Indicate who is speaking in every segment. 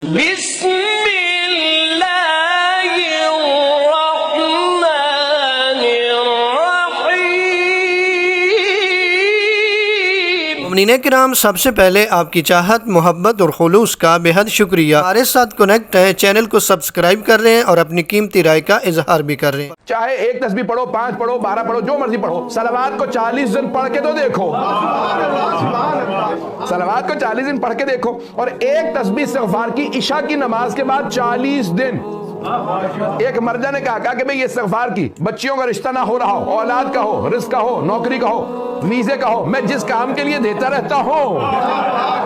Speaker 1: بسم اللہ الرحمن الرحیم۔
Speaker 2: مومنین کرام، سب سے پہلے آپ کی چاہت، محبت اور خلوص کا بے حد شکریہ۔ ہمارے ساتھ کنیکٹ ہیں، چینل کو سبسکرائب کر رہے ہیں اور اپنی قیمتی رائے کا اظہار بھی کر رہے ہیں۔
Speaker 3: چاہے ایک تسبیح پڑھو، 5 پڑھو، 12 پڑھو، جو مرضی پڑھو، صلوات کو 40 دن پڑھ کے تو دیکھو، صلوات کو 40 دن پڑھ کے دیکھو، اور ایک تسبیح استغفار کی عشاء کی نماز کے بعد 40 دن۔ ایک مرجع نے کہا کہ بھئی یہ استغفار کی، بچیوں کا رشتہ نہ ہو رہا ہو، اولاد کا ہو، رزق کا ہو، نوکری کا ہو، ویزے کا ہو، میں جس کام کے لیے دیتا رہتا ہوں۔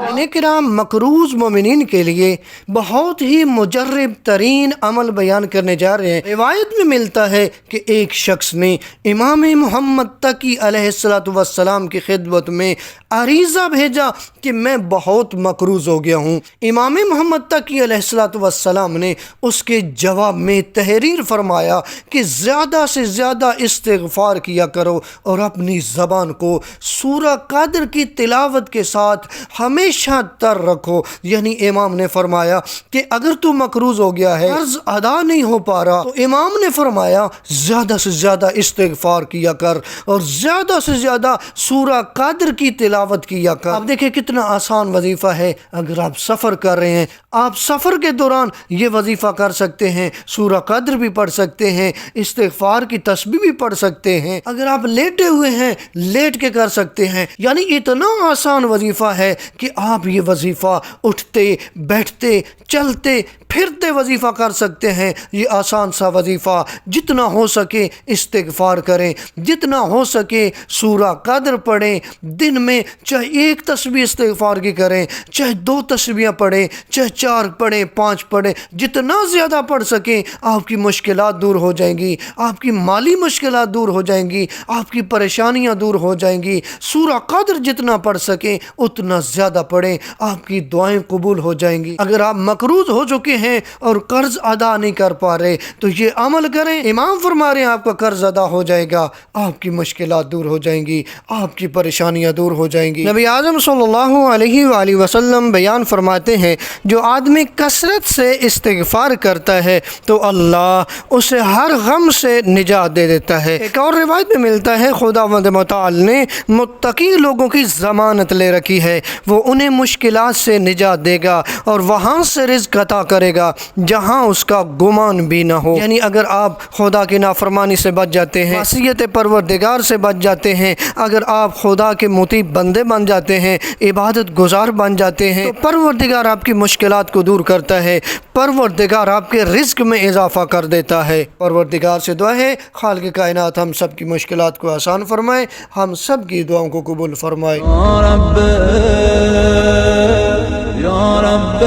Speaker 2: مومنین کرام، مقروض مومنین کے لیے بہت ہی مجرب ترین عمل بیان کرنے جا رہے ہیں۔ روایت میں ملتا ہے کہ ایک شخص نے امام محمد تقی علیہ السلام کی خدمت میں عریضہ بھیجا کہ میں بہت مقروض ہو گیا ہوں۔ امام محمد تقی علیہ السلام نے اس کے جواب میں تحریر فرمایا کہ زیادہ سے زیادہ استغفار کیا کرو اور اپنی زبان کو سورہ قدر کی تلاوت کے ساتھ ہمیشہ تر رکھو۔ یعنی امام نے فرمایا کہ اگر تو مقروض ہو گیا ہے، قرض ادا نہیں ہو پا رہا، تو امام نے فرمایا زیادہ سے زیادہ استغفار کیا کر اور زیادہ سے زیادہ سورہ قدر کی تلاوت کیا کر۔ اب دیکھیں کتنا آسان وظیفہ ہے۔ اگر آپ سفر کر رہے ہیں، آپ سفر کے دوران یہ وظیفہ کر سکتے ہیں، سورہ قدر بھی پڑھ سکتے ہیں، استغفار کی تسبیح بھی پڑھ سکتے ہیں۔ اگر آپ لیٹے ہوئے ہیں، لیٹ کے کر سکتے ہیں۔ یعنی اتنا آسان وظیفہ ہے کہ آپ یہ وظیفہ اٹھتے بیٹھتے چلتے پھرتے وظیفہ کر سکتے ہیں۔ یہ آسان سا وظیفہ، جتنا ہو سکے استغفار کریں، جتنا ہو سکے سورہ قدر پڑھیں۔ دن میں چاہے ایک تسبیح استغفار کی کریں، چاہے 2 تسبیحیں پڑھیں، چاہے 4 پڑھیں، 5 پڑھیں، جتنا زیادہ پڑھ سکیں۔ آپ کی مشکلات دور ہو جائیں گی، آپ کی مالی مشکلات دور ہو جائیں گی، آپ کی پریشانیاں دور ہو جائیں گی۔ سورہ قدر جتنا پڑھ سکیں اتنا زیادہ پڑھیں، آپ کی دعائیں قبول ہو جائیں گی۔ اگر آپ مقروض ہو چکے ہیں اور قرض ادا نہیں کر پا رہے تو یہ عمل کریں۔ امام فرما رہے ہیں آپ کا قرض ادا ہو جائے گا، آپ کی مشکلات دور ہو جائیں گی، آپ کی پریشانیاں دور ہو جائیں گی۔ نبی اعظم صلی اللہ علیہ وآلہ وسلم بیان فرماتے ہیں، جو آدمی کثرت سے استغفار کرتا ہے تو اللہ اسے ہر غم سے نجات دے دیتا ہے۔ ایک اور روایت میں ملتا ہے، خداوند متعال نے متقی لوگوں کی ضمانت لے رکھی ہے، وہ انہیں مشکلات سے نجات دے گا اور وہاں سے رزق عطا کرے گا جہاں اس کا گمان بھی نہ ہو۔ یعنی اگر آپ خدا کی نافرمانی سے بچ جاتے ہیں، معصیت پروردگار سے بچ جاتے ہیں، اگر آپ خدا کے مطیع بندے بن جاتے ہیں، عبادت گزار بن جاتے ہیں، تو پروردگار آپ کی مشکلات کو دور کرتا ہے، پروردگار آپ کے رزق میں اضافہ کر دیتا ہے۔ پروردگار سے دعا ہے خالق کائنات ہم سب کی مشکلات کو آسان فرمائے، ہم سب کی دعاؤں کو قبول فرمائے۔
Speaker 4: یا رب